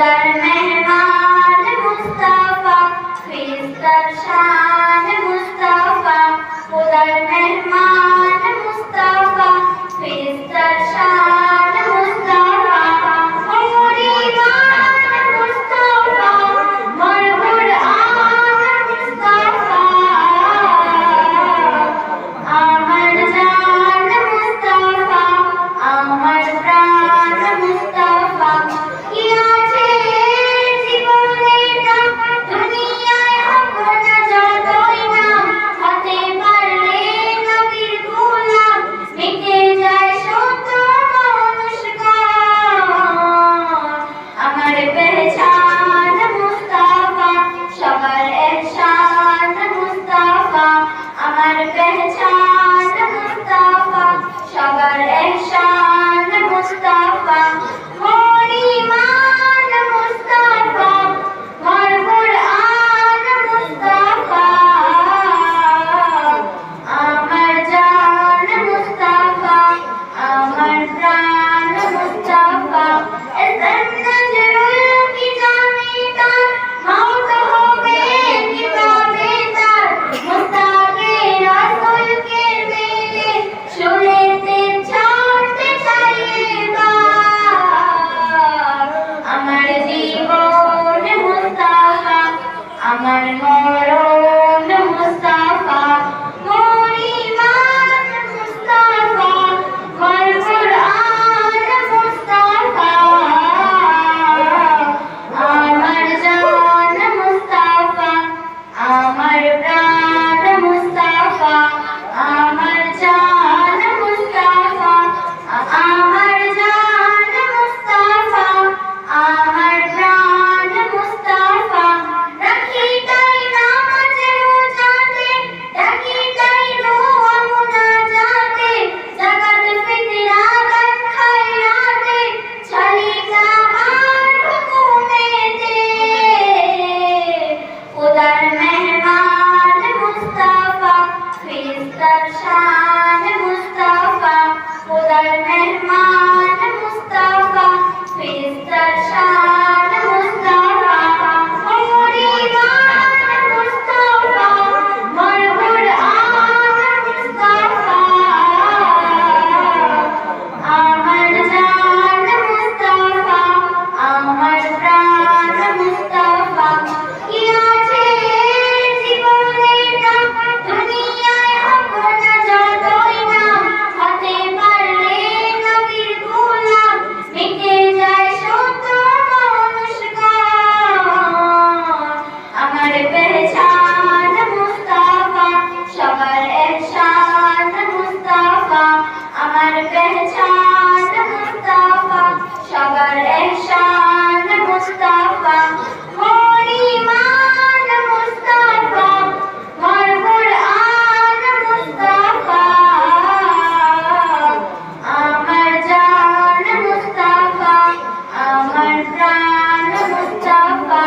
खुदार मेहमान मुस्तफा फिरिश्तार शान मुस्तफा खुदार मेहमान मुस्तफा फिरिश्तार शान मुस्तफा मुरीदान मुस्तफा मरहुर आन मुस्तफा আমার জান মুস্তফা আমার প্রাণ মুস্তফা কি আছে জীবনে নাম দুনিয়ায় হোক না যতই নাম হতে পারলে নবীর গোলাম মিটে যায় শত মানুষগান আমার পেহচান মুস্তফা সবার এহসান মুস্তফা আমার পেহচান মুস্তফা সবার এহসান মুস্তফা মোর ঈমান মুস্তফা মোর কুরআন মুস্তফা আমার জান মুস্তফা আমার প্রাণ মুস্তফা নজরুল কি জানি তার মওত হবে কি পাবে তার মুস্তাকে রাসূল কে মেলে শুনেতে ছাড়তে চাই এবার আমার জীবন মুস্তাফা আমার মরণ মুস্তাফা মোর ঈমান মুস্তাফা মোর কুরআন মুস্তাফা আমার জান মুস্তাফা আমার প্রাণ মুস্তাফা আমার জান মুস্তাফা আমার জান মুস্তাফা আমার প্রাণ মুস্তাফা রাখি তাই নামাজে রোজাতে ডাকি তাই দোয়া মুনাজাতে যাকাত ফিতরা দান খায়রাতে চলি তাহার হুকুমেতে খুদার মেহমান মুস্তফা ফিরিশ্তার শান মুস্তফা খুদার মেহমান মুস্তফা ফিরিশ্তার শান মুস্তফা মোর ঈমান মুস্তফা মোর কুরআন মুস্তফা আমার জান মুস্তফা আমার প্রাণ মুস্তফা কি আছে জীবনে নাম দুনিয়ায় হোক না যতই নাম হতে পারলে নবীর গোলাম মিটে যায় শত মানুষগান আমার পেহচান মুস্তফা সবার এহসান মুস্তফা আমার পেহচান মুস্তফা সবার এহসান মুস্তফা মোর ঈমান মুস্তফা মোর কুরআন মুস্তফা আমার জান মুস্তফা আমার প্রাণ মুস্তফা